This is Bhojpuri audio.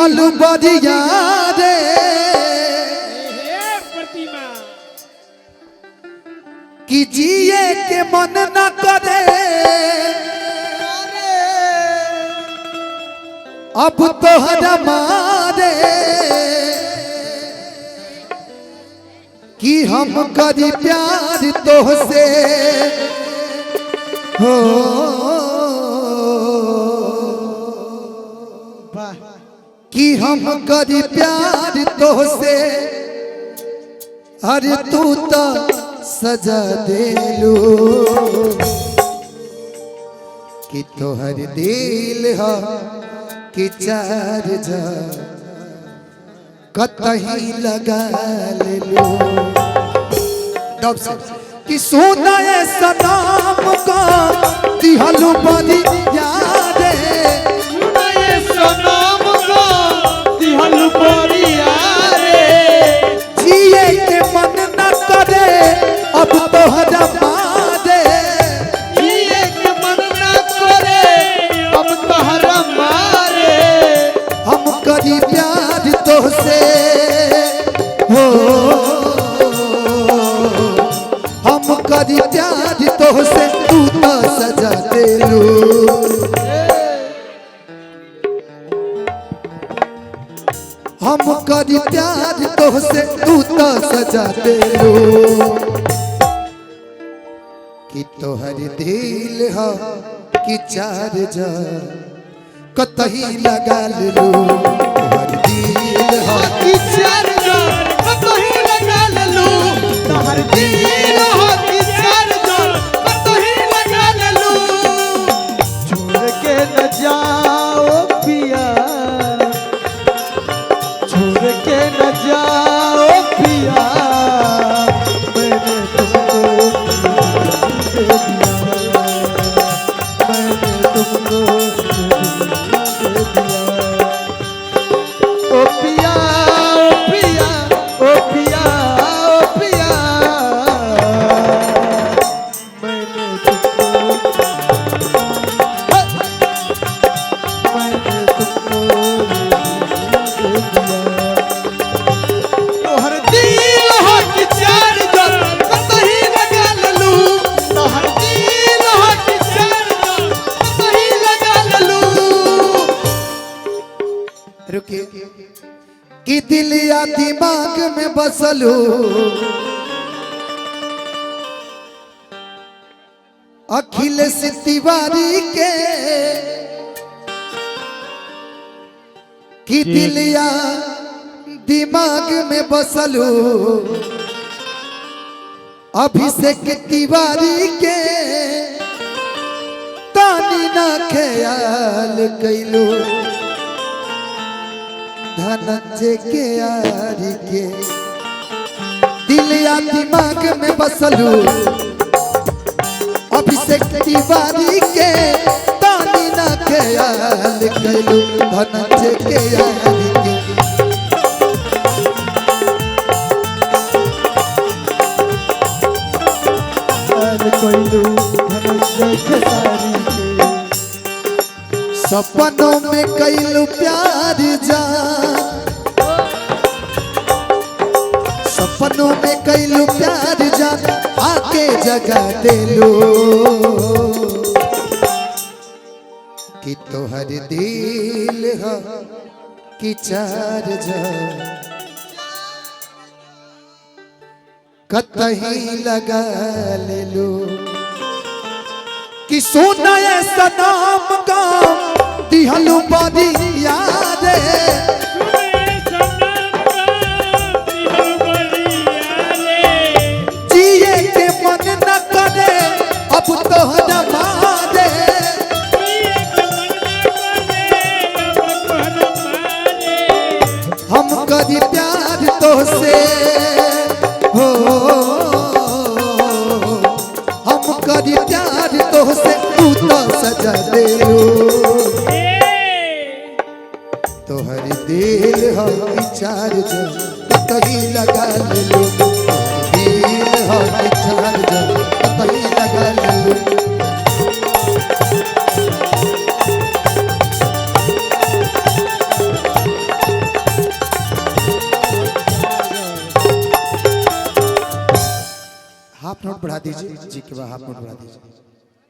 दिहल बरिया रे प्रतिमा कि जिए के मन न करे अब तोहरा मारे कि हम करी प्यार तोहसे हो कि हम करी प्यार तोहसे अरे तू तो सजा देलू कि तोहर दिल है कि चार जा कतही लगा लेलू कि सोना सदाम का दिहलू बड़ी यारे सनम को दिहल बरिया रे जिए के मन न करे अब तोहरा मारे जिए के मन न करे अब तोहरा मारे हम करी प्यार तोहसे हो हम करी प्यार तोहसे तू तो सजा देलू हम करी प्यार तोहसे तू तो सजा देलू कि तोहर दिल है कि चार जा कतही लगा लेलू तोहर दिल है कि चार जोर कतही लगा लेलू तोहर दिल हो कि चार जोर कतही लगा लेलू छोड़ के न जाओ पिया छोड़ के न जाओ पिया मैंने तुमको दे दिया मैंने तुमको दे दिया ओ पिया ओ पिया ओ पिया ओ पिया मैंने तुमको दे दिया तोहर दिल हो कि चार जोर कतही लगा लेलू तोहर दिल हो कि चार जोर कतही लगा लेलू रुकिए कि दिल या दिमाग में बसलू अखिलेश तिवारी के कि दिल या दिमाग में बसलू अभिषेक तिवारी के तानी ना ख्याल कैलू धनंजय के यारी के दिल या दिमाग में बसलू अभिषेक तिवारी के तानी ना ख्याल कैलू धनंजय के यारी के कोइलू धनंजय के सारी के सपनों में कैलू प्यार जा सपनों में कैलू प्यार जा आके जगा देलू कि तोहर दिल है कि चार जा कतही लगा लेलू कि सोना सनाम का दिहलू बड़ी यारे जिए के मन न करे अब तोहरा मारे हम करी प्यार तोहसे हो हम करी प्यार तोहसे तू तो सजा देलू तोहर दिल हो कि चार जो कहीं लगा लेलू दिल हो कि चार जो कहीं लगा लेलू हाफ नोट बढ़ा दीजिए जी के बाद हाफ नोट बढ़ा दीजिए।